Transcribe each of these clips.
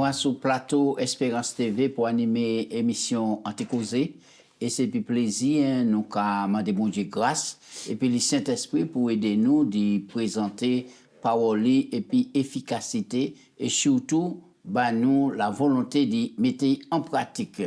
nous sur plateau Espérance TV pour animer émission Anticausé. Et c'est puis plaisir, nous avons demandé bon Dieu grâce et puis le Saint-Esprit pour aider nous de présenter parole et puis efficacité et surtout nous la volonté de mettre en pratique.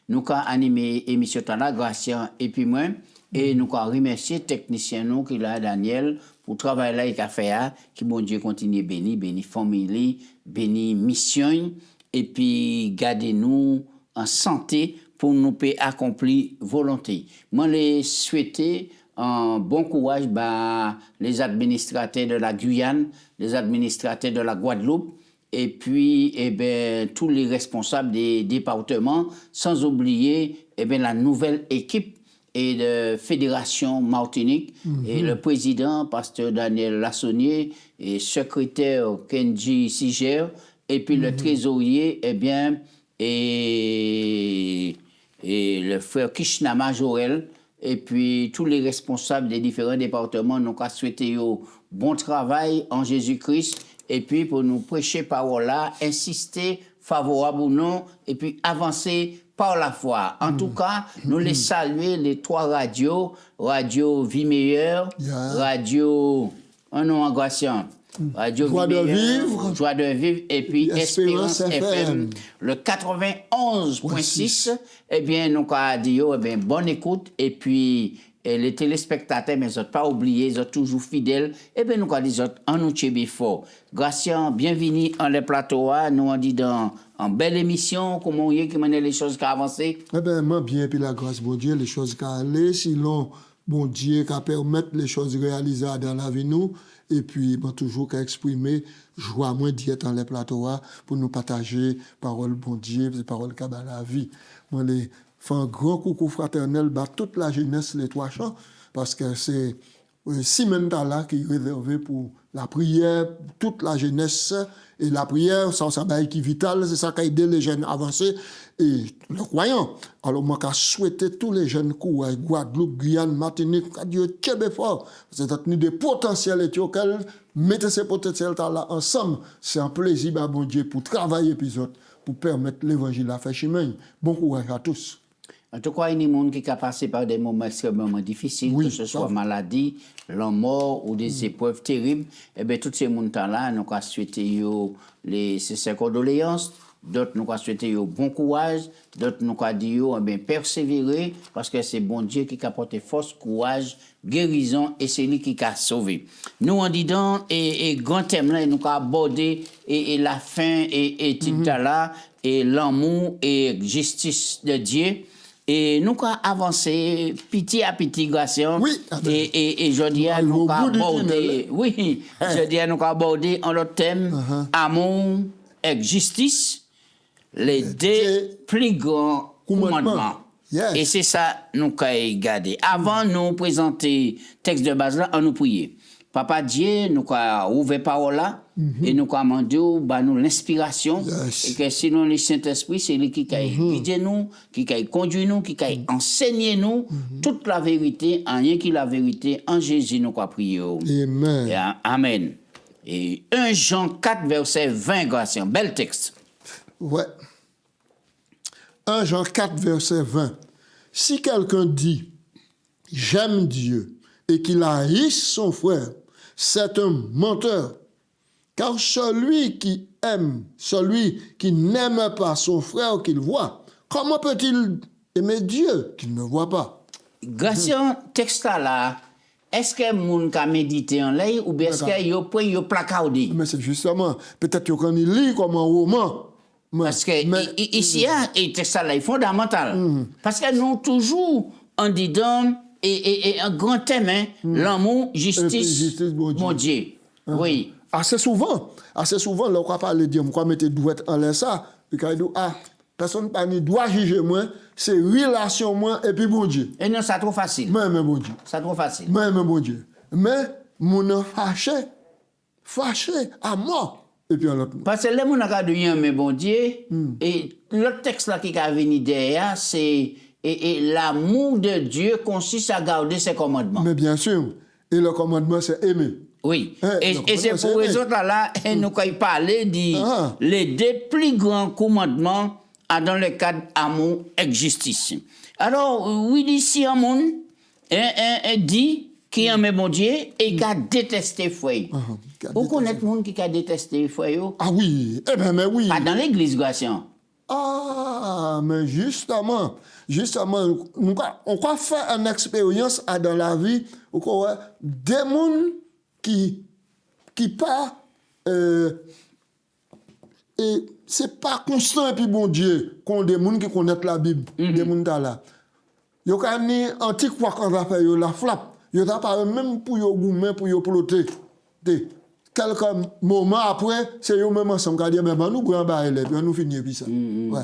Nous avons animé l'émission là, Gracien et puis moi, et nous avons remercié technicien nous qui là Daniel pour travail là et fait qui bon Dieu continue béni famille, béni mission et puis gardez nous en santé pour nous accomplir volonté. Moi les souhaiter un bon courage les administrateurs de la Guyane, les administrateurs de la Guadeloupe et puis tous les responsables des départements, sans oublier la nouvelle équipe et de Fédération Martinique et le président, pasteur Daniel Lassonnier et secrétaire Kenji Siger et puis le trésorier et le frère Kishnama Joël et puis tous les responsables des différents départements nous avons souhaité bon travail en Jésus-Christ et puis pour nous prêcher parole là, insister favorable ou non et puis avancer par la foi. En tout cas, nous les saluer les trois radios, Radio Vie Meilleure, Radio Radio Joie de vivre. Joie de vivre et puis Espérance FM. Le 91.6, nous avons dit bonne écoute et puis les téléspectateurs, mais ils n'ont pas oublié, ils sont toujours fidèles. Nous avons dit en nous tchébé fort. Gracien, bienvenue en le plateau. Nous avons dit dans en belle émission, comment y est qui mène les choses qui avancent. Moi bien, puis la grâce, bon Dieu, les choses qui allaient, sinon, bon Dieu, qui permettre les choses réalisées dans la vie nous. Et puis, toujours qu'à exprimer joie moins d'être dans les plateaux pour nous partager parole bon Dieu, parole qui a la vie. Moi, les fais un grand coucou fraternel toute la jeunesse, les trois chants, parce que c'est là qui est réservé pour la prière, toute la jeunesse. Et la prière, ça qui est vital, c'est ça qui a aidé les jeunes à avancer. Et le croyant. Alors, moi, je souhaite tous les jeunes courageux, Guadeloupe, Guyane, Martinique, Dieu, Québec fort. C'est un des potentiels et auxquels mettez ces potentiels là ensemble. C'est un plaisir, bon Dieu, pour travailler épisode, pour permettre l'évangile à faire chemin. Bon courage à tous. En tout cas, il y a des gens qui ont passé par des moments extrêmement difficiles, que ce soit maladie, la mort ou des épreuves terribles. Tous ces gens-là, nous avons souhaité les sincères condoléances, d'autres nous avons souhaité bon courage, d'autres nous avons dit persévérer, parce que c'est bon Dieu qui a apporté force, courage, guérison, et c'est lui qui a sauvé. Nous, en disant, et grand thème là, nous avons abordé et la fin, et là, et l'amour et justice de Dieu. Et nous avons avancé petit à petit, Gracien. Oui. Et je dis à nous avons abordé, nous avons abordé un autre thème, amour et justice, les deux plus grands commandements. Yes. Et c'est ça nous avons gardé. Avant de nous présenter le texte de base là, on nous priait. Papa Dieu, nous avons ouvert parole là, et nous avons demandé nous l'inspiration, et que sinon le Saint-Esprit, c'est lui qui a guidé nous, qui a conduit nous, qui a enseigné nous toute la vérité, en rien que la vérité, en Jésus nous avons prié. Amen. Et amen. Et 1 Jean 4, verset 20, Gracien, bel texte. Ouais. 1 Jean 4, verset 20. Si quelqu'un dit, j'aime Dieu, et qu'il haïsse son frère, c'est un menteur. Car celui qui aime, celui qui n'aime pas son frère qu'il voit, comment peut-il aimer Dieu qu'il ne voit pas? Gracien, texte là, est-ce que moun ka méditer en l'air ou bien est-ce que yo point yo placardé? Mais c'est justement, peut-être qu'il y lit comme un roman. Parce que ici, et texte là est fondamental. Parce que nous toujours en disant et un grand thème, l'amour, justice, mon Dieu. Oui. Assez souvent, là, on va parler de Dieu, on va mettre douette en l'air ça, et quand il dit, personne ne doit juger moi, c'est relation moi et puis mon Dieu. Et non, c'est trop facile. Mais mon Dieu. C'est trop facile. Mais mon Dieu. Mais, mon fâché à mort. Et puis l'autre. Parce que les gens qui ont dit, mais bon Dieu, et l'autre texte là qui a venu derrière, c'est et l'amour de Dieu consiste à garder ses commandements. Mais bien sûr. Et le commandement, c'est aimer. Oui, Donc, et c'est pour raison là, nous avons parlé les deux plus grands commandements dans le cadre amour et justice. Alors, oui, ici, un monde dit qui aime bon Dieu et qui a détesté frère. Vous connaissez le monde qui a détesté frère? Ah oui, eh bien, mais oui. Pas dans l'église, Gratien. Ah, mais justement, on va faire une expérience dans la vie où des gens qui pas et c'est pas constant et puis bon Dieu qu'on des gens qui connaissent la Bible, des gens là. Yo kan ni antique quoi qu'on va faire la frappe, yo t'a pas même pour yo gourmet pour yo ploter. Quelques moments après, c'est eux même ensemble qui disent mais nous prend bail et puis nous finir puis ça. Ouais.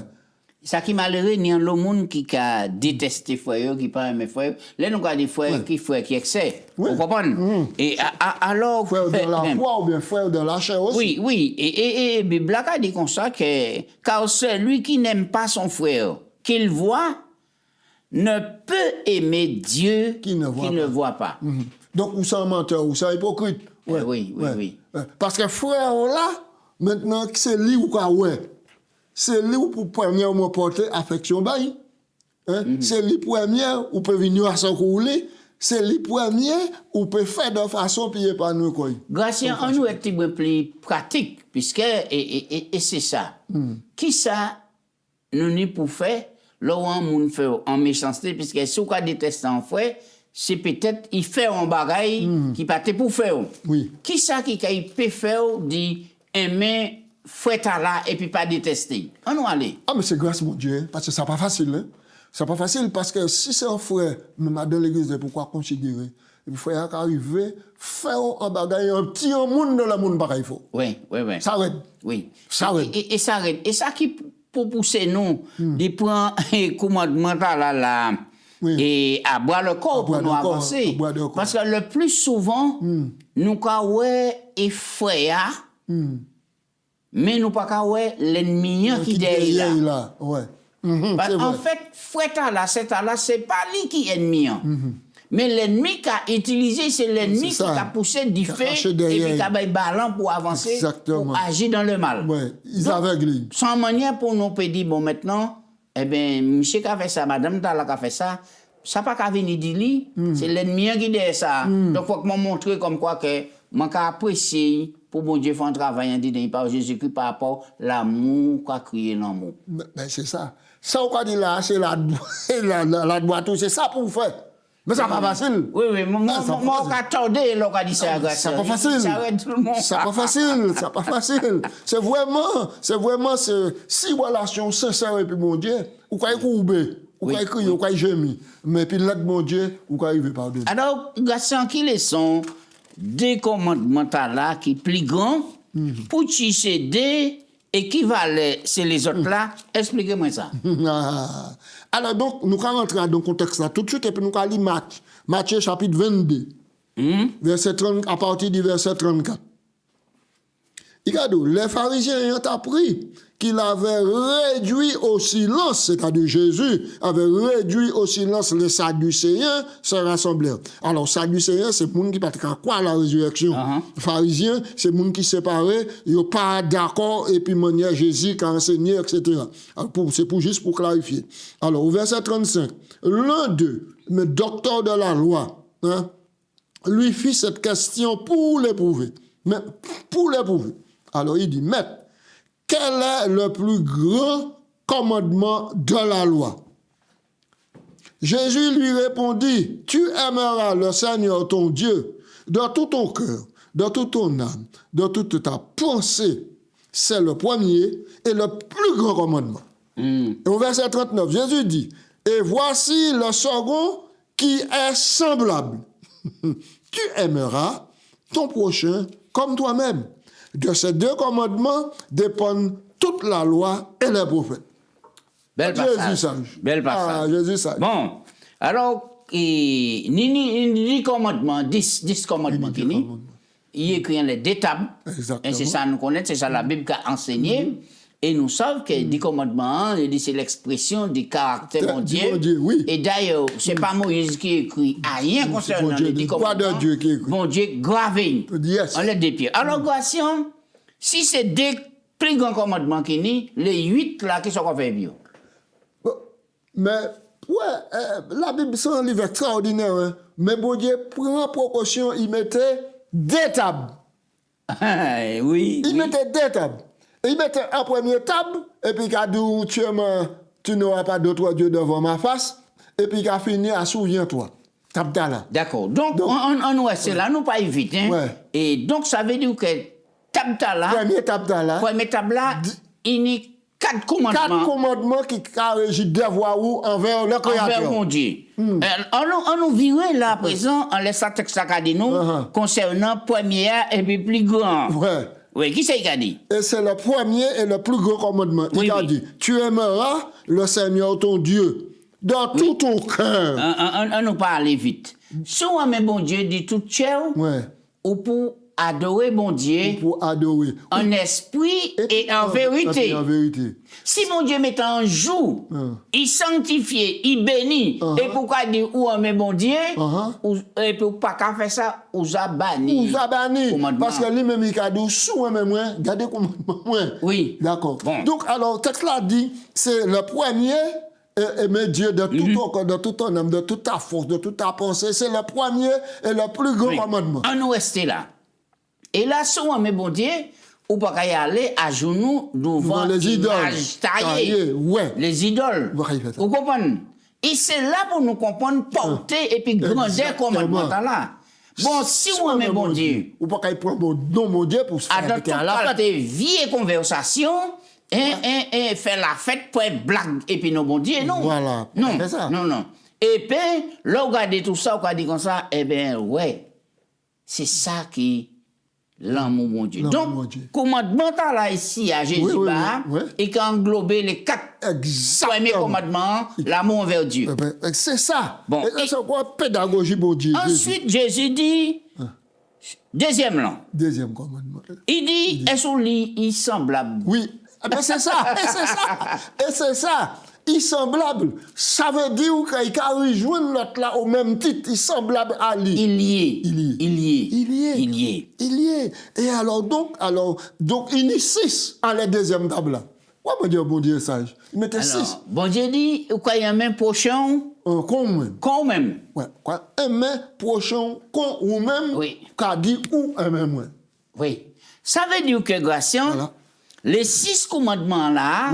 Ça qui malheureux ni le monde qui a détesté frère qui pas aimé frère. Là nous avons des frères qui excès. Vous comprenez? Et alors frère dans la foi ou bien frère dans la chair aussi. Oui, et Bible a dit comme ça que car celui qui n'aime pas son frère qu'il voit ne peut aimer Dieu qui ne voit pas. Donc ou ça menteur ou ça hypocrite. Ouais. Oui. Parce que frère là, maintenant c'est lui ou quoi ouais. C'est lui pour premièrement porter affection bail. C'est lui premier ou peut venir à son couler. C'est lui premier ou peut faire de façon puis pas nous quoi. Gratien, on nous est un peu plus pratique puisque et c'est ça. Qui ça nous ni pour faire là où on moun fait en méchanceté puisque si on déteste un frère c'est peut-être il fait un bagage qui pas pour faire. Oui. Qui ça qui peut faire dit aimer frère là et puis pas détester. On nous aller. Ah mais c'est grâce mon Dieu parce que ça pas facile hein. C'est pas facile parce que si c'est un frère même dans l'église pourquoi considérer et puis frère qui arrive faire un bagage un petit monde dans le monde pareil faut. Oui. Ça arrête. Oui. Ça arrête. Et ça arrête. Et ça qui pour pousser nous de prendre commandement là et à boire le corps pour nous avancer. Parce que le plus souvent, nous avons et frère, mais nous pas l'ennemi qui est là. Ouais. En fait, frère là, c'est pas lui qui est ennemi. Mais l'ennemi qui a utilisé, c'est l'ennemi qui a poussé du fait et puis qui a mis ballon pour avancer, pour agir dans le mal. Ouais, ils aveuglent. Sans manière pour nous dire, bon, maintenant, eh bien, monsieur qui a fait ça, madame qui a fait ça, ça n'a pas qu'à venir dire lui, c'est l'ennemi qui dit ça. Donc, il faut que je montre comme quoi que je peux apprécier pour bon Dieu faire un travail indigne par Jésus-Christ par rapport à l'amour qu'a créé l'amour. Ben, c'est ça. Ça, on dit là, c'est la droite, c'est ça pour faire. Mais ça pas facile. Oui, moi, j'attendais, on a dit ça. C'est pas facile. C'est pas facile. C'est vraiment, si relation sincère et puis mon Dieu, ou quoi couper, ou quoi crier, ou quoi gémir. Mais puis l'autre mon Dieu, ou quoi arriver par-dessus. Alors, garçon, qui les sont des commandements là qui plus grands, pour qui c'est des équivalents, c'est les autres là, expliquez-moi ça. Alors donc, nous allons rentrer dans le contexte là tout de suite et puis nous allons lire Matthieu chapitre 22, verset 30, à partir du verset 34. Regardez, les pharisiens ont appris qu'il avait réduit au silence, c'est-à-dire Jésus avait réduit au silence les Sadducéens, se rassemblèrent. Alors, Sadducéens, c'est le monde qui ne croit pas à la résurrection. Pharisiens, c'est le monde qui séparé, ils ne sont pas d'accord, et puis manière Jésus qui a enseigné, etc. C'est juste pour clarifier. Alors, au verset 35, l'un d'eux, le docteur de la loi, lui fit cette question pour l'éprouver. Mais pour l'éprouver. Alors, il dit, Maître, quel est le plus grand commandement de la loi? Jésus lui répondit, tu aimeras le Seigneur ton Dieu de tout ton cœur, de toute ton âme, de toute ta pensée. C'est le premier et le plus grand commandement. Et au verset 39, Jésus dit, et voici le second qui est semblable. Tu aimeras ton prochain comme toi-même. De ces deux commandements dépendent toute la loi et les prophètes. Bel passage. Bel passage. Ah, Jésus sage. Bon, alors, ni commandement, 10 commandements qui ni, il écrit les deux tables. Exactement. Et c'est ça nous connaissons, c'est ça la Bible qui a enseigné. Et nous savons que les commandements, c'est l'expression du caractère bon Dieu. Bon Dieu, oui. Et d'ailleurs, ce n'est pas Moïse qui écrit rien concernant les 10 Pas commandements. de Dieu qui écrit. Bon Dieu gravé Yes. en lettres de pierre. Alors, Gratien, si c'est des plus grands commandements qui n'y, les 8 là, qui sont qu'on fait mieux. Mais, la Bible, c'est un livre extraordinaire. Hein? Mais bon Dieu prend précaution, il mettait des tables. Oui. Il mettait des tables. Il mettait un premier table, et puis il a dit, tu n'auras pas d'autre Dieu devant ma face, et puis il a fini à souviens-toi. Table là. D'accord. Donc, on reste là, nous pas vite. Hein? Ouais. Et donc, ça veut dire que table là, premier table là, il y a 4 commandements. 4 commandements qui régissent des voies envers le Créateur. Envers mon Dieu. On nous virait là à présent, en laissant texte à nous, concernant premier et puis plus grand. Ouais. Oui, qui c'est qui a dit? Et c'est le premier et le plus grand commandement. Il a dit, tu aimeras le Seigneur ton Dieu dans tout ton cœur. On nous parle vite. Si on aime bon Dieu dit tout chair, ou pour adorer bon Dieu, pour adorer en esprit et en vérité. En vérité. Si mon Dieu met en jour, il sanctifie, il bénit, et pourquoi dire ou on met bon Dieu, et pour pas qu'à faire ça, ou a banni. Ou a banni. Parce que lui-même, il a dit, sous même moi, gardez commandement. Oui. D'accord. Bon. Donc, alors, le texte là dit, c'est le premier. Aimer Dieu de tout ton corps, de tout ton âme, de toute ta force, de toute ta pensée. C'est le premier et le plus grand commandement. On nous reste là. Et là, si on met bon Dieu, ou pas y aller à genoux devant les idoles. Taillées. Ouais. Les idoles. Vous comprenez? Et c'est là pour nous comprendre porter et puis grandeur commandement là. Bon, si on met bon Dieu. Ou pas qu'il prend mon Dieu pour se faire à la vieille conversation. Et faire la fête pour être blague et puis nos bon Dieu, non. Voilà. Non, non. Et puis, là, regardez tout ça, on dit comme ça, eh bien, ouais, c'est ça qui l'amour mon Dieu. Donc, commandement là ici à Jésus, et qui a englobé les 4 premiers commandements, l'amour envers Dieu. C'est ça. Bon, c'est quoi pédagogie pour Dieu. Ensuite, Jésus dit, deuxième commandement. Il dit, est-ce qu'on lit semblable? Oui. C'est ça, et c'est ça. Il semblable. Ça veut dire qu'il a rejoint l'autre là au même titre. Il semblable à lui. Il y est. Et alors donc, il y a 6 en la deuxième table là. Ouais, mon Dieu, bon Dieu sage. Il mettait 6. Bon Dieu dit, il y a un même prochain. Quand même. Ouais, quoi. Un même prochain, ou même. Oui. Qu'a dit ou un même. Oui. Ça veut dire que, Gratien, voilà. Les 6 commandements là,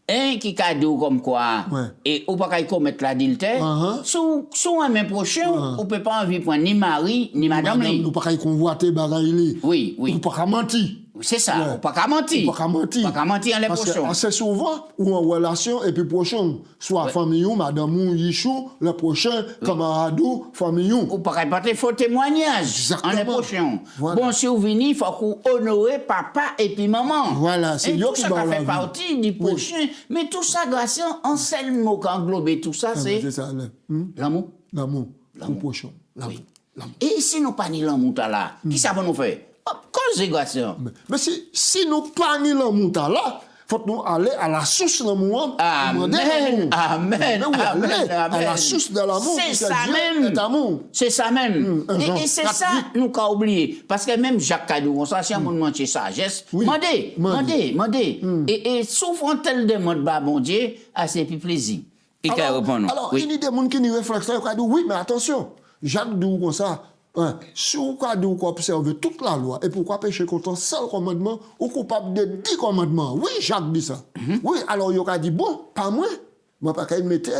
un qui a dit comme quoi, et on ne peut pas commettre l'adultère, sous un même prochain, on ne peut pas en vivre ni mari, ni madame. On ne peut pas convoiter bagaille. Oui. On ne peut pas mentir. C'est ça, on ne peut pas mentir. On ne peut pas mentir en les prochains. Parce que assez souvent, ou en relation, et puis prochain, soit famille ou madame ou yichou, le prochain, camarade ou famille ou. On ne peut pas faux témoignage en les prochains. Voilà. Bon, si vous venez, il faut qu'on honore papa et puis maman. Voilà, c'est tout ça qui fait partie du prochain. Mais tout ça, grâce à un seul mot qui englobe tout ça, c'est l'amour. L'amour. L'amour prochain. Et si nous pas ni l'amour là, qui ça va nous faire? Mais si nous pas ni l'amour là, faut nous aller à la source de l'amour. Amen. À la source de l'amour. C'est ça même. C'est ça même. Et c'est ça nous qu'a oublié. Parce que même Jacques Cadou, ça, si on demande sagesse, demandez. Et souvent, tel demande, bah, bon Dieu, c'est plus plaisir. Alors, il y a des gens qui nous réfléchissent, qui disent, oui, mais attention, Jacques dit comme ça. Si vous observez toute la loi, et pourquoi pécher contre un seul commandement, ou coupable de 10 commandements. Oui, Jacques dit ça. Oui, alors il a dit, bon, pas moi. Moi, pas qu'à mettre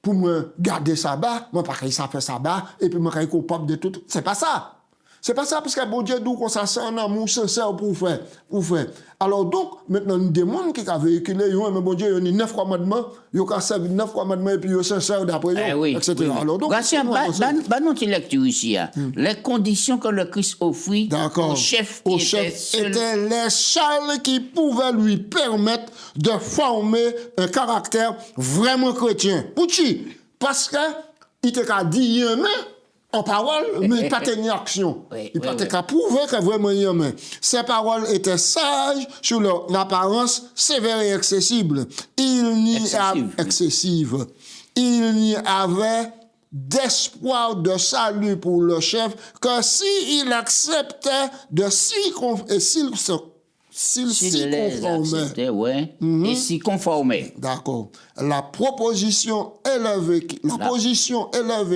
pour me garder sabbat, moi, pas qu'à faire sabbat, et puis moi, qu'à coupable de tout. C'est pas ça. C'est pas ça, parce que bon Dieu dit qu'on ça c'est un amour sincère pour faire. Alors donc, maintenant, il y a des gens qui ont véhiculé, mais bon Dieu, il y a 9 commandements, il y a 9 commandements, et puis il y a sincère d'après eux, etc. Alors donc, notre lecture ici, les conditions que le Christ offrit au chef étaient les seuls qui pouvaient lui permettre de former un caractère vraiment chrétien. Pourquoi? Parce que il t'a dit, en parole, mais il pas en action. Oui, Il pas oui. qu'à prouver que vraiment il y en a. Ses paroles étaient sages sur leur apparence sévère et accessible. Excessive. Il n'y avait d'espoir de salut pour le chef que s'il acceptait de s'y conformer, s'il s'y les conformait. acceptait, ouais, et s'y conformait. D'accord. La position élevée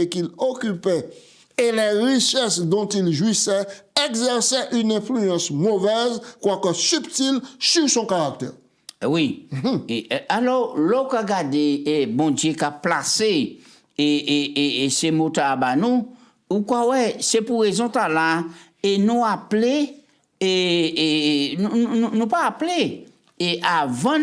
qu'il occupait et les richesses dont il jouissait exerçaient une influence mauvaise, quoique subtile, sur son caractère. Oui. Et alors, l'on a regardé, et bon Dieu qui a placé et ces mots à nous, ou quoi, ouais, c'est pour raison là, et nous appeler, et nous pas appeler, et avant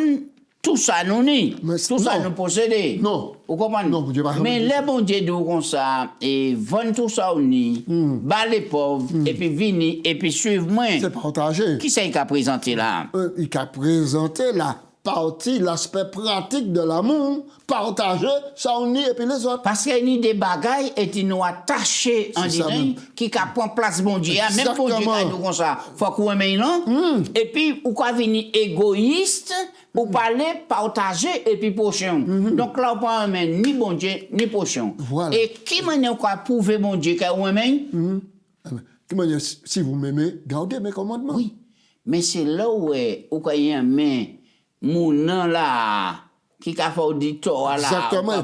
tout ça nous ni, tout ça nous posséder. Non. Vous comprenez? Non, Dieu, mais les bons Dieu d'où comme ça, et vendre tout ça au ni, bas les pauvres, et puis venir, et puis suivre moi. C'est partagé. Qui c'est qui a présenté là? Il a présenté la partie, l'aspect pratique de l'amour, partager, ça on y et puis les autres. Parce qu'il y a des bagailles et ils nous attachés en disant qui prend place bon Dieu. Même bon Dieu qui a dit comme ça, faut qu'on aime non. Et puis, ou qu'on venir égoïste pour parler, partager et puis pochon. Donc là, on ne peut pas ni bon Dieu, ni pochon. Voilà. Et qui manière qu'on prouver bon Dieu qu'on aime? Qui manière, si vous m'aimez, gardez mes commandements. Oui. Mais c'est là où il y a un main, mon nom là, qui a fait auditoire là, exactement.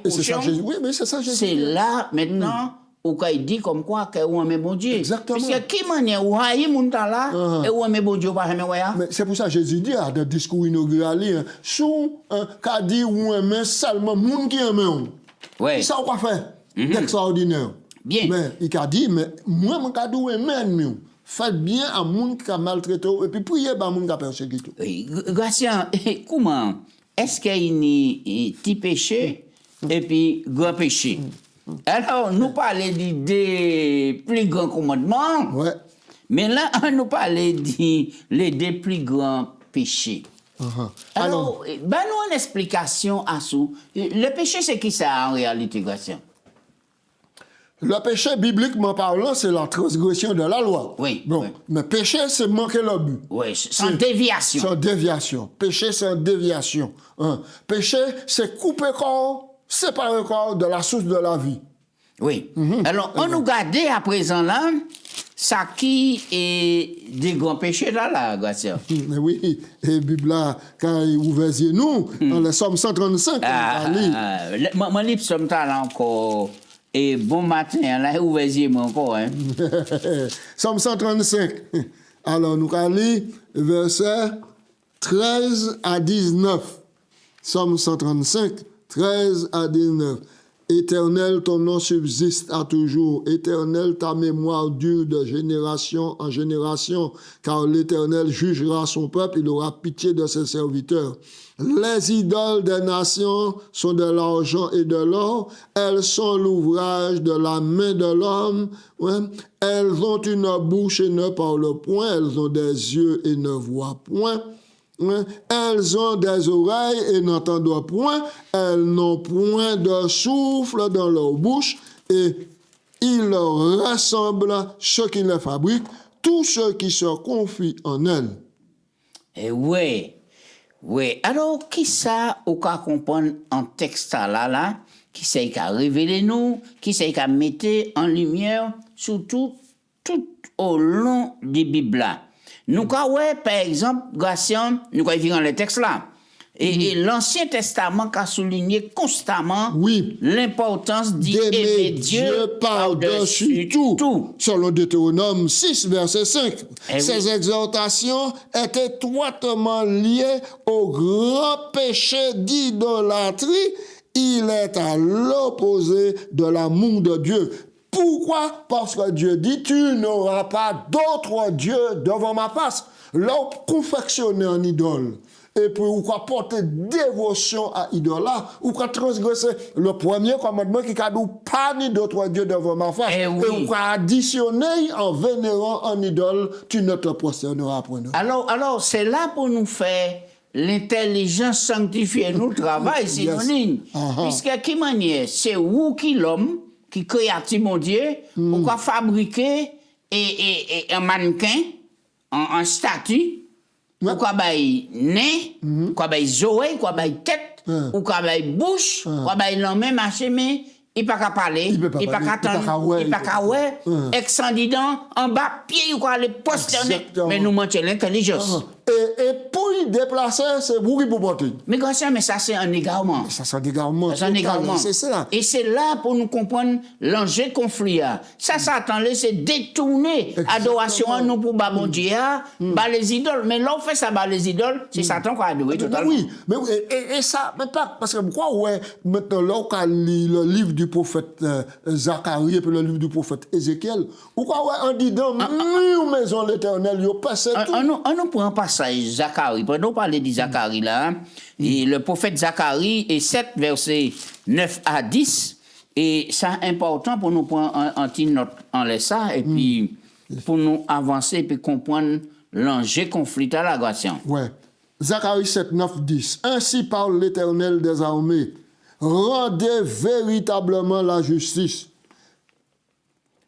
Et c'est ça, Jésus. Oui, mais c'est ça, Jésus. C'est là, maintenant, où il dit comme quoi que on aime bon Dieu. Exactement. Parce que qui manière où haï mon temps là, et où aime bon Dieu pas jamais ouais. Mais c'est pour ça que Jésus dit dans le discours inaugural, sous qu'a dit ou aime seulement moun qui aime. Ouais. Ça on va faire d'extraordinaire. Bien. Mais il a dit mais moi mon cadeau aime. Faites bien à moun qui a maltraité et puis priez pour moun qui a persécuté. Gratien, comment est-ce qu'il y a un petit péché et puis grand péché? Alors, nous parlons des plus grands commandements, Ouais. mais là, nous parlons des deux plus grands péchés. Alors, ben nous une explication à ça. Le péché, c'est qui ça en réalité, Gratien? Le péché, bibliquement parlant, c'est la transgression de la loi. Oui. Bon, Oui. mais péché, c'est manquer le but. Oui, sans déviation. Sans déviation. Péché, c'est une déviation. Péché, c'est couper corps, séparer corps de la source de la vie. Oui. Alors, on nous garde à présent là, ça qui est des grands péchés là, Gratien. Mais oui, et la Bible là, quand il ouvre nous, dans le Somme 135, Mon livre somme là encore. Et bon matin, là, ouvrez-moi encore. Hein. Somme 135. Alors, nous allons lire versets 13 à 19. Somme 135, 13 à 19. Éternel, ton nom subsiste à toujours. Éternel, ta mémoire dure de génération en génération, car l'Éternel jugera son peuple, il aura pitié de ses serviteurs. Les idoles des nations sont de l'argent et de l'or. Elles sont l'ouvrage de la main de l'homme. Ouais. Elles ont une bouche et ne parlent point. Elles ont des yeux et ne voient point. Ouais. Elles ont des oreilles et n'entendent point. Elles n'ont point de souffle dans leur bouche. Et il leur ressemble ceux qui les fabriquent, tous ceux qui se confient en elles. Eh oui. Oui, alors, qui ça, ou qu'à comprendre en texte là, qui c'est qu'à révéler nous, qui c'est qu'à mettre en lumière, surtout, tout au long des Bibles là. Nous, ouais, par exemple, Gratien, nous, quand il dans les textes là, et l'Ancien Testament a souligné constamment l'importance d'aimer Dieu par-dessus tout. Selon Deutéronome 6, verset 5. Ces exhortations étaient étroitement liées au grand péché d'idolâtrie. Il est à l'opposé de l'amour de Dieu. Pourquoi? Parce que Dieu dit, tu n'auras pas d'autre Dieu devant ma face. L'on confectionne un idole. Et puis, ou quoi porter dévotion à idole là, ou quoi transgresser le premier commandement qui a dit pas ni d'autre Dieu devant ma face. Et ou quoi additionner en vénérant un idole, tu ne te prosterneras point. Alors, c'est là pour nous faire l'intelligence sanctifiée, nous travail, synonyme. Puisque, qui manière, c'est où qui l'homme, qui créatif, mon Dieu, ou quoi fabriquer et un mannequin, en statue, ou quoi bail nez, quoi bail oreille, quoi bail tête, ou quoi bail bouche, quoi bail l'homme marché, mais il pas qu'à parler, il pas qu'à attendre, il pas qu'à ouais, ex-candidat, en bas, pied, ou quoi, les posterner, mais nous manquons l'intelligence. Et pour y déplacer, c'est vous qui vous portez. Mais Garcia, mais ça c'est un égarement. Ça c'est un égarement. C'est un égarement. C'est ça. Et c'est là pour nous comprendre l'enjeu conflit. Ça attendait, c'est détourner adoration à nous pour bon Dieu, les idoles. Mais là, on fait ça, les idoles, c'est Satan qui a adoré totalement. Oui, mais et ça, mais pas, parce que pourquoi, ouais, maintenant, là, on lit le livre du prophète Zacharie et puis le livre du prophète Ézéchiel, pourquoi, ouais, on dit dans maison l'éternel, il y a passé tout. On nous prend pas Zacharie, pendant parler de Zacharie là, et le prophète Zacharie est 7 versets 9 à 10, et c'est important pour nous prendre un petit note en laissant ça, et puis pour nous avancer et puis comprendre l'enjeu conflit à la grâce. Ouais. Zacharie 7, 9, 10. Ainsi parle l'Éternel des armées, rendez véritablement la justice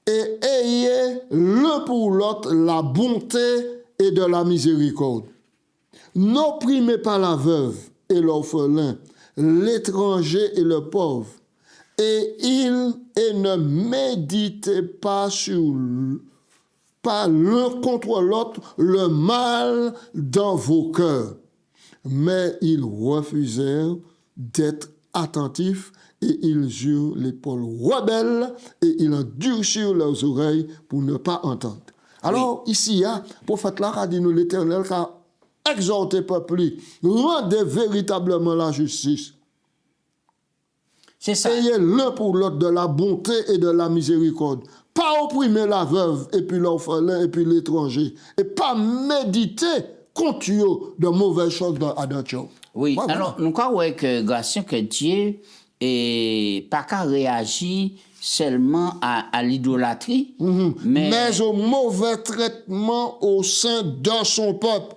et ayez l'un pour l'autre la bonté et de la miséricorde. N'opprimez pas la veuve et l'orphelin, l'étranger et le pauvre, et ne méditez pas l'un contre l'autre le mal dans vos cœurs. Mais ils refusèrent d'être attentifs et ils eurent l'épaule rebelle et ils endurcirent leurs oreilles pour ne pas entendre. Alors, ici, le prophète là a dit nous l'Éternel qui a exhorté le peuple, rendez véritablement la justice. C'est ça. Ayez l'un pour l'autre de la bonté et de la miséricorde. Pas opprimer la veuve et puis l'orphelin et puis l'étranger. Et pas méditer contre eux de mauvaises choses dans Adontion. Oui, ouais, alors, nous croyons que grâce que Dieu n'est pas qu'à réagir seulement à l'idolâtrie, mais au mauvais traitement au sein de son peuple.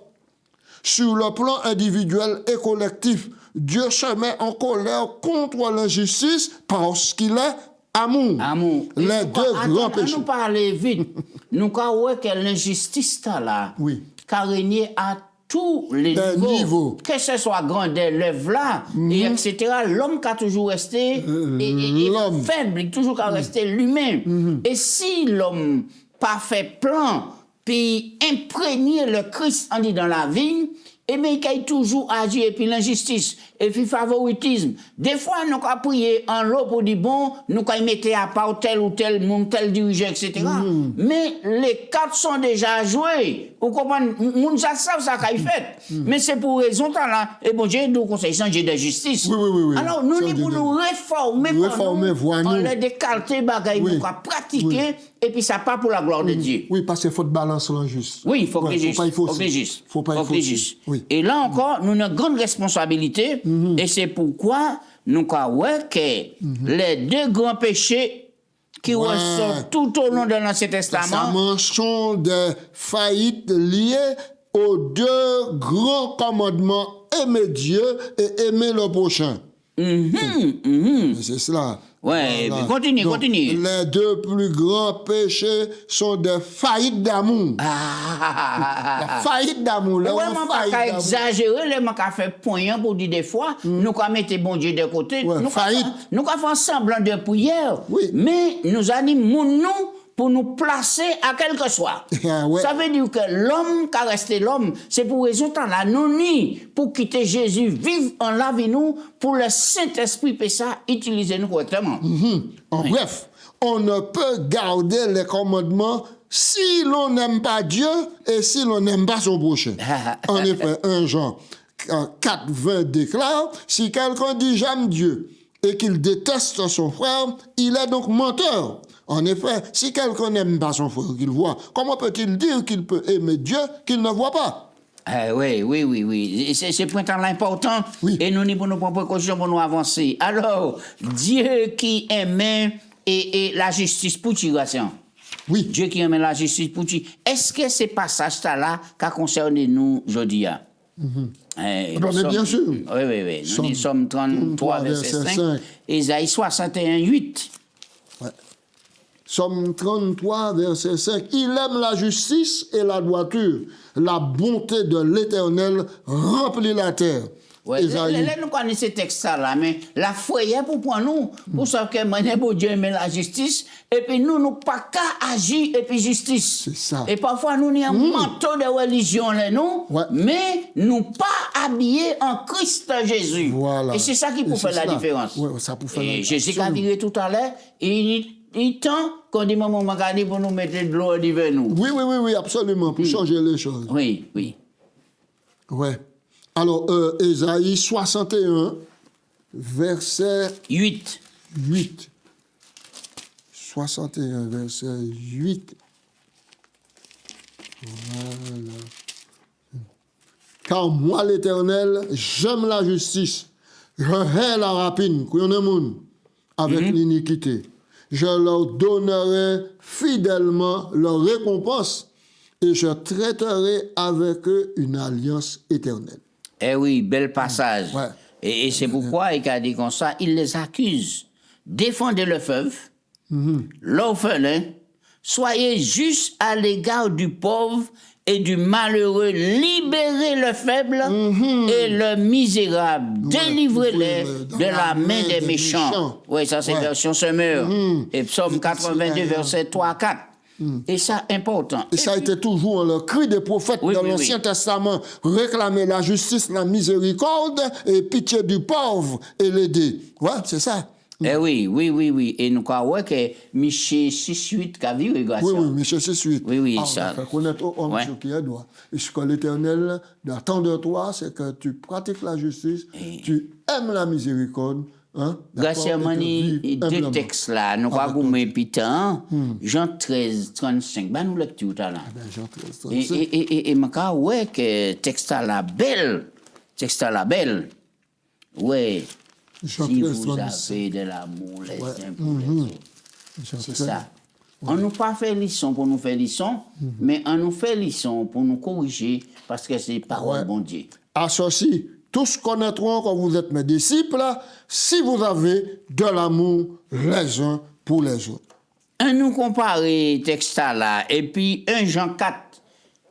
Sur le plan individuel et collectif, Dieu se met en colère contre l'injustice parce qu'il est amour. Amour. Les deux grands péchés. Nous parler vite. Nous croyons que l'injustice là, qui a régné à tous les niveaux, que ce soit grandeur, l'œuvre là, et etc. L'homme qui a toujours resté faible, il toujours resté l'humain. Et si l'homme pas fait plan, puis imprégner le Christ en dit dans la vie, et bien il a toujours agi, et puis l'injustice, et puis favoritisme. Des fois, nous avons prié en l'eau pour dire, bon, nous avons mis à part tel ou tel monde, tel dirigeant, etc. Mais les cartes sont déjà jouées. Vous comprenez? Nous savons ça qu'il fait. Mais c'est pour raison là. Et bon Dieu, nous conseille changer de justice. Oui. Alors, nous, pour nous réformer, on les décalter, bagaille, nous pratiquer, et puis ça part pour la gloire de Dieu. Oui, parce qu'il faut de balance là juste. Oui, il faut que juste. Faut pas juste. Et là encore, nous avons une grande responsabilité, et c'est pourquoi nous croyons que les deux grands péchés qui ressortent tout au long de l'Ancien Testament sont des faillites liées aux deux grands commandements, aimer Dieu et aimer le prochain. C'est cela. Ouais, continue. Les deux plus grands péchés sont des faillites d'amour. La faillite d'amour. Ouais, on va pas exagérer, les gens qui fait poignant pour dire des fois, nous avons mis bon Dieu de côté, nous avons fait semblant de prière, mais nous animons nous pour nous placer à quelque soit. Ça veut dire que l'homme qui a resté l'homme, c'est pour raison de la non-ni, pour quitter Jésus, vivre en la vie nous, pour le Saint-Esprit, et ça, utiliser nous correctement. Bref, on ne peut garder les commandements si l'on n'aime pas Dieu et si l'on n'aime pas son prochain. En effet, 1 Jean 4, 20 déclare, si quelqu'un dit j'aime Dieu et qu'il déteste son frère, il est donc menteur. En effet, si quelqu'un n'aime pas son frère qu'il voit, comment peut-il dire qu'il peut aimer Dieu qu'il ne voit pas? Oui. C'est point important. Et nous n'y prenons pas précaution pour nous avancer. Alors, Dieu qui aimait et la justice pour tiration. Oui. Dieu qui aimait la justice pour tirer. Est-ce que ces passages-là qui concernent nous aujourd'hui? Bien sûr. Oui. Nous sommes 33, verset 5. Ésaïe 61, 8. Ouais. Somme 33, verset 5. Il aime la justice et la droiture. La bonté de l'Éternel remplit la terre. Ouais, là, nous connaissons ce texte-là, mais la foi est pour nous, pour ça que maintenant, bon Dieu aime la justice, et puis nous pas qu'à agir, et puis justice. C'est ça. Et parfois, nous avons un manteau de religion, là, nous, Ouais. mais nous pas habillés en Christ Jésus. Voilà. Et c'est ça qui peut faire la différence. Ouais, ça peut faire Et la Jésus a viré tout à l'heure, il tend qu'on dit, maman, magani pour nous mettre de l'eau devant nous. Oui, absolument, pour changer les choses. Oui, oui. Ouais. Alors, Ésaïe 61, verset 8. 8. 61, verset 8. Voilà. Car moi, l'Éternel, j'aime la justice. Je hais la rapine, avec l'iniquité. Je leur donnerai fidèlement leur récompense et je traiterai avec eux une alliance éternelle. Eh oui, bel passage. Ouais. Et c'est pourquoi il a dit comme ça, il les accuse. Défendez le veuve, l'orphelin, soyez juste à l'égard du pauvre et du malheureux, libérez le faible et le misérable, délivrez-les de la main des méchants. Oui, ça c'est version Semeur. Et Psaume 82, verset 3 à 4. Et ça, important. Et ça a été toujours le cri des prophètes dans l'Ancien Testament. Réclamer la justice, la miséricorde et pitié du pauvre et l'aider. Ouais, c'est ça. Eh oui. Et nous croyons que Michée 6-8 qui a vu régulation. Oui, Michée 6-8. Oui, ça. On fait connaître au homme ce qui est droit. Et ce que l'Éternel attend de toi, c'est que tu pratiques la justice, tu aimes la miséricorde. Grâce à deux textes là, nous avons mis Pétain, Jean 13, 35, ben nous lecture tout à l'heure. Jean 13, 35. Et je ouais que texte là belle, ouais. Jean Si 13, vous 35. avez de l'amour les uns pour les autres. C'est ça. On nous pas fait leçon pour nous faire leçon, mais on nous fait leçon pour nous corriger parce que c'est parole bon Dieu. Associe. Tous connaîtront que vous êtes mes disciples si vous avez de l'amour les uns pour les autres. On nous compare texte là et puis 1 Jean 4,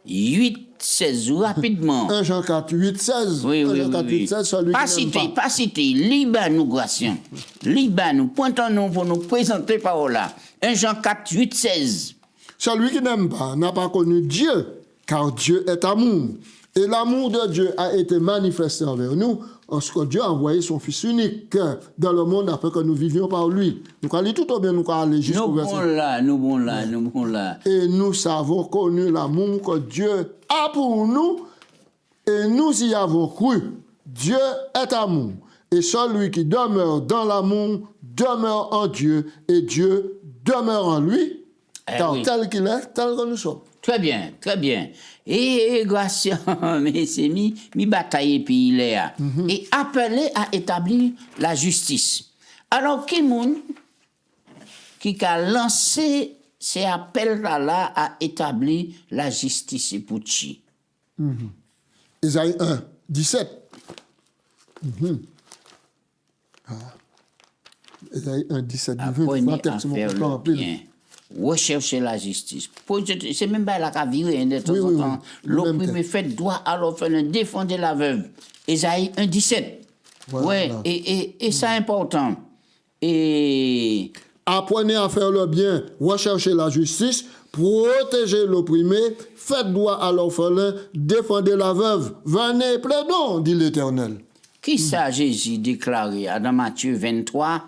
8, 16 rapidement. 1 Jean 4, 8, 16. Oui. 1 Jean 4, 8, 16, celui pas cité, libre nous Gratien. Libre nous, pointons-nous pour nous présenter parole là. 1 Jean 4, 8, 16. Celui qui n'aime pas n'a pas connu Dieu, car Dieu est amour. Et l'amour de Dieu a été manifesté envers nous, en ce que Dieu a envoyé son Fils unique dans le monde afin que nous vivions par lui. Nous allons tout au bien, nous allons aller jusqu'au verset. Nous bon là. Et nous avons connu l'amour que Dieu a pour nous, et nous y avons cru. Dieu est amour. Et celui qui demeure dans l'amour demeure en Dieu, et Dieu demeure en lui, car tel qu'il est, tel que nous sommes. Très bien. Et grâce mais c'est mi bataille puis il est et appelé à établir la justice. Alors qui monde qui a lancé ces appels là à établir la justice pour qui? Ésaïe 1, 17. Ésaïe 1, 17. Apprenez à faire le bien. Rechercher la justice. C'est même pas la cavirie, de temps en temps. L'opprimé fait droit à l'orphelin, défendre la veuve. Ésaïe 1, 17. Voilà. Et c'est important. Et apprenez à faire le bien, recherchez la justice, protégez l'opprimé, faites droit à l'orphelin, défendez la veuve. Venez, plaidons, dit l'Éternel. Qui ça Jésus déclaré dans Matthieu 23,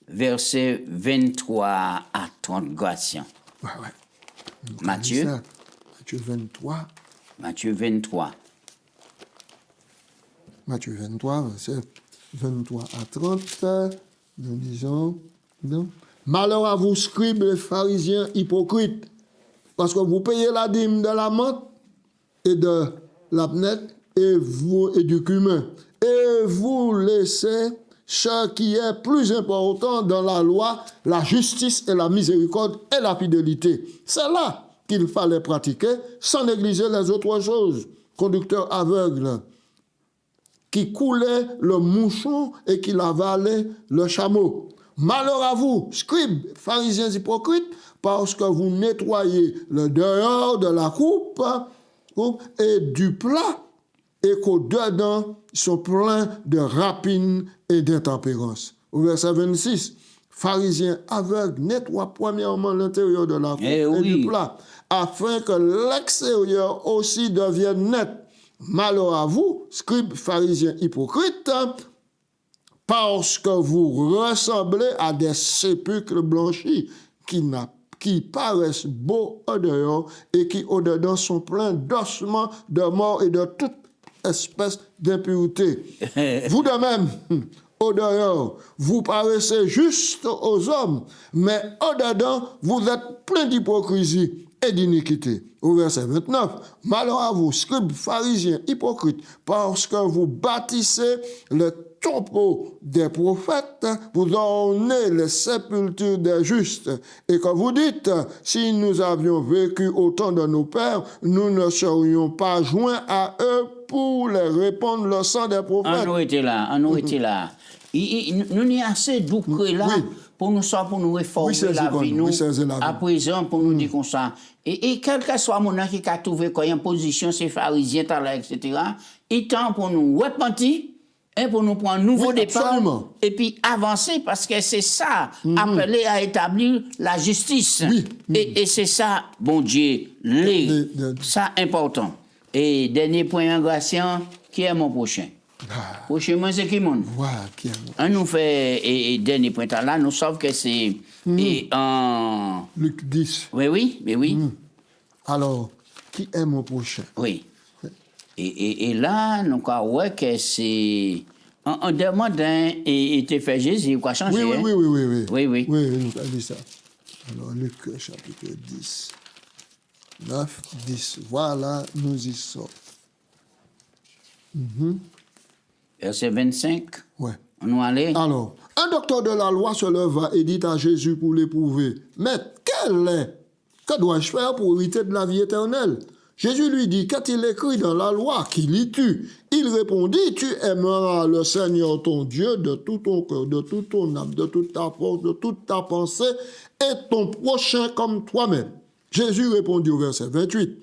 verset 23 à 30, Gratien. Ouais. Matthieu 23. Matthieu 23. Matthieu 23, verset 23 à 30. Nous disons, non. Malheur à vous, scribes et pharisiens hypocrites, parce que vous payez la dîme de la menthe et de l'apnette et du cumin, et vous laissez ce qui est plus important dans la loi, la justice et la miséricorde et la fidélité. C'est là qu'il fallait pratiquer sans négliger les autres choses. Conducteur aveugle qui coulait le mouchon et qui avalait le chameau. Malheur à vous, scribes, pharisiens hypocrites, parce que vous nettoyez le dehors de la coupe et du plat, et qu'au-dedans, ils sont pleins de rapines et d'intempérance. Au verset 26, pharisiens aveugles, nettoient premièrement l'intérieur de la coupe et du plat, afin que l'extérieur aussi devienne net. Malheur à vous, scribes, pharisiens hypocrites, parce que vous ressemblez à des sépulcres blanchis qui paraissent beaux au dehors et qui au dedans sont pleins d'ossements, de morts et de toute espèce d'impureté. Vous de même, au dehors, vous paraissez juste aux hommes, mais au dedans, vous êtes pleins d'hypocrisie et d'iniquité. Au verset 29, malheur à vous, scribes, pharisiens, hypocrites, parce que vous bâtissez le tombeau des prophètes, vous ornez les sépultures des justes, et que vous dites, si nous avions vécu au temps de nos pères, nous ne serions pas joints à eux pour les répandre le sang des prophètes. On était là. Nous n'y assez d'oukré là pour nous réformer la vie, nous, à présent, pour nous dire comme ça. Et quel que soit mon qui a trouvé qu'il y a une position, ces pharisiens, etc., il tend pour nous repentir, et pour nous prendre un nouveau départ, absolument. Et puis avancer, parce que c'est ça, appelé à établir la justice. Et c'est ça, bon Dieu, ça important. Et dernier point, Gratien, qui est mon prochain? Prochain, moi, c'est qui mon? On nous fait, et dernier point là, nous savons que c'est en... Luc 10. Oui. Alors, qui est mon prochain? Oui. Et là, nous avons que c'est... On demande et te fait Jésus, quoi changer. Oui. Oui, nous avons dit ça. Alors, Luc chapitre 10. 9, 10. Voilà, nous y sommes. Verset 25. Ouais. On va aller. Alors, un docteur de la loi se leva et dit à Jésus pour l'éprouver, Maître, que dois-je faire pour hériter de la vie éternelle? Jésus lui dit, qu'a-t-il écrit dans la loi? Qui lis-tu? Il répondit, tu aimeras le Seigneur ton Dieu de tout ton cœur, de toute ton âme, de toute ta force, de toute ta pensée, et ton prochain comme toi-même. Jésus répondit au verset 28,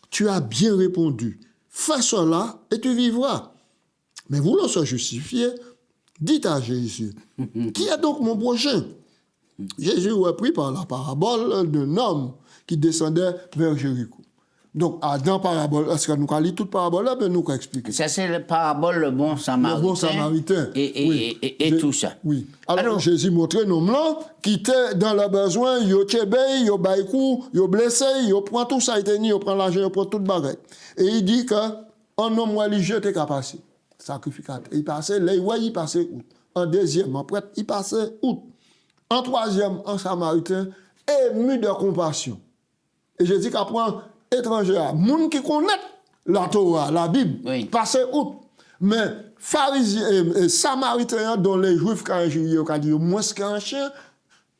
tu as bien répondu, fais cela et tu vivras. Mais voulant se justifier, dit à Jésus, qui est donc mon prochain? Jésus reprit par la parabole d'un homme qui descendait vers Jéricho. Donc, dans la parabole, est-ce que nous allons lire toute parabole là, mais nous allons expliquer. Ça, c'est la parabole, le bon samaritain. Le bon samaritain. Et tout ça. Oui. Alors, Jésus montrait nos blancs qui étaient dans le besoin, ils ont tchébé, ils ont baïkou, ils ont blessé, ils ont pris tout ça, ils ont pris l'argent, ils ont pris toute baguette. Et il dit qu'un homme religieux était capable. Sacrificateur. Il passait, là, il passait août. En deuxième, en prêtre, il passait août. En troisième, en samaritain, ému de compassion. Et je dis qu'après, étranger, moun qui connaît la Torah, la Bible, passait août. Mais pharisiens et samaritains, dont les juifs, quand ils disent moins qu'un chien,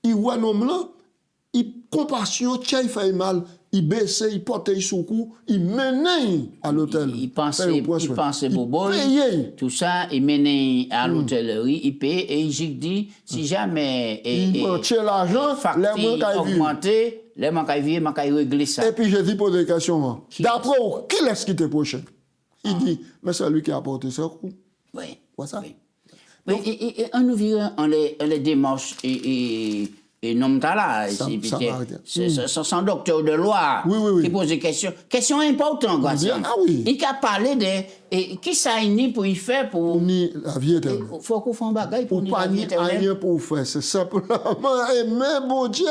ils voient un homme là, ils compassion, il fait mal. Il baissait, il portait sous cou, il menait à l'hôtel. Il pensait bobo, tout ça, il menait à l'hôtellerie, il paye et il dit, si jamais il tient l'argent, les moins augmenté, les moins régler ça. Et puis je dis poser des questions. D'après qui est-ce qui était prochain? Il dit, mais c'est lui qui a porté ce coup. Oui. Quoi ça? Oui. Et on nous vient en les démarches et non là, c'est son docteur de loi qui pose des questions. Question importante, Gratien. Il a parlé de qui ça est pour y faire pour la vie éternelle. Il faut qu'on fasse un bagage pour la vie éternelle. Rien pour faire, c'est simplement aimer bon Dieu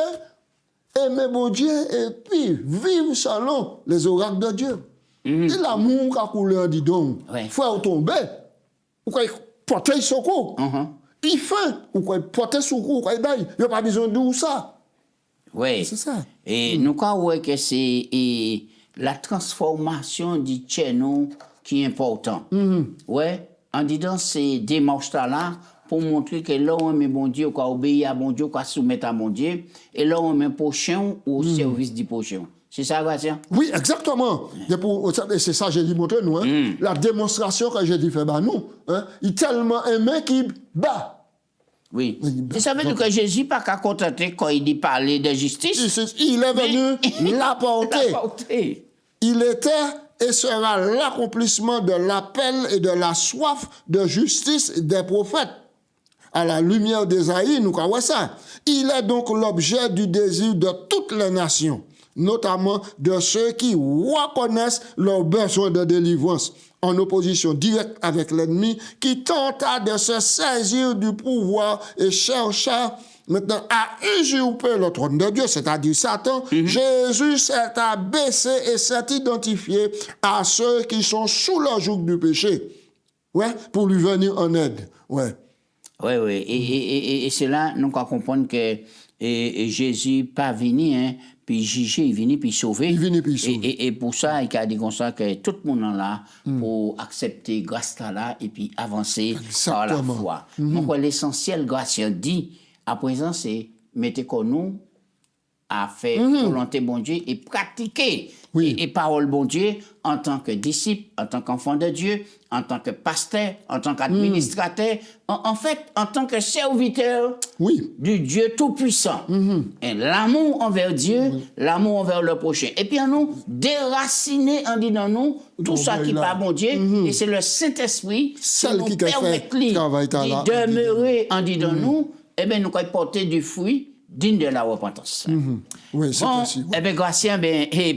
et puis vivre selon les oracles de Dieu. Et l'amour qui a coulé en dit donc, faut tomber, ou quoi porter secours. Il fait, ou quoi porter secours, quoi il n'y a pas besoin de ça. Oui. C'est ça. Et nous croyons que c'est la transformation du chêneau qui est important. Oui. En disant ces démarches-là, pour montrer que là, on met bon Dieu, qu'on obéit à bon Dieu, qu'on soumet à bon Dieu, et là, on met prochain au service du prochain. C'est ça, Gratien? Oui, exactement. Et c'est ça que j'ai dit montrer nous. La démonstration que j'ai dit faire nous. Il tellement aimé qu'il bat. Oui. Et ça veut dire que Jésus pas qu'à contenter quand il dit parler de justice. Il est venu l'apporter. Il était et sera l'accomplissement de l'appel et de la soif de justice des prophètes. À la lumière d'Ésaïe, nous voyons ça. Il est donc l'objet du désir de toutes les nations, notamment de ceux qui reconnaissent leurs besoins de délivrance, en opposition directe avec l'ennemi qui tenta de se saisir du pouvoir et chercha maintenant à usurper le trône de Dieu, c'est-à-dire Satan. Jésus s'est abaissé et s'est identifié à ceux qui sont sous le joug du péché, pour lui venir en aide. Oui. Et c'est là nous qu'on comprendre que Jésus pas venu puis juger, il venu puis sauver. Et pour ça, il a dit comme ça que tout le monde est là pour accepter grâce là et puis avancer par la foi. Donc l'essentiel grâce dit à présent c'est mettez qu'on nous à faire volonté bon Dieu et pratiquer et parole bon Dieu en tant que disciple, en tant qu'enfant de Dieu, en tant que pasteur, en tant qu'administrateur, en fait, en tant que serviteur du Dieu Tout-Puissant. Et l'amour envers Dieu, l'amour envers le prochain. Et puis, nous déraciner en disant nous tout ça qui n'est pas bon Dieu, et c'est le Saint-Esprit qui nous permet de demeurer en disant nous, et bien, nous allons porter du fruit digne de la repentance. Oui, c'est ainsi. Eh bien, Gratien,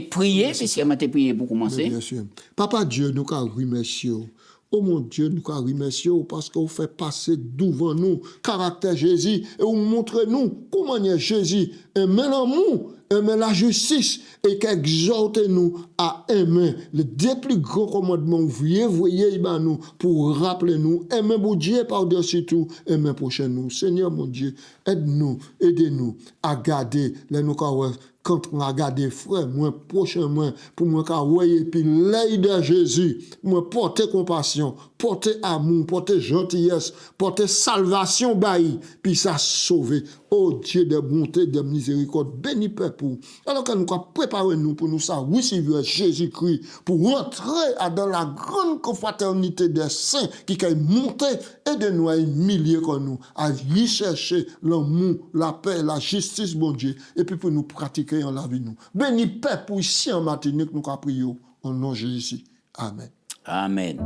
priez, puisque m'a prié pour commencer. Bien sûr. Papa Dieu, nous remercions. Oh mon Dieu, nous remercions parce que vous faites passer devant nous caractère Jésus et vous montrez nous comment Jésus aime l'amour, aime la justice et qu'exhorte nous à aimer les deux plus grands commandements. Voyez nous pour rappeler nous, aimer mon Dieu par-dessus tout, aimer prochain nous. Seigneur mon Dieu, aide-nous, aidez-nous à garder les nous quand on a gardé frère, moi, prochain, moi, pour moi, et puis l'œil de Jésus, moi, porter compassion, porter amour, porter gentillesse, porter salvation, puis ça sauver. Oh Dieu de bonté, de miséricorde, béni peuple. Alors que nous préparons nous pour nous ça, oui, c'est Jésus-Christ, pour rentrer dans la grande confraternité des saints qui ont monté et de nous à humilier comme nous, à rechercher l'amour, la paix, la justice, bon Dieu, et puis pour nous pratiquer en la vie nous. Béni peuple ici en Martinique, nous prions au nom de Jésus. Amen. Amen.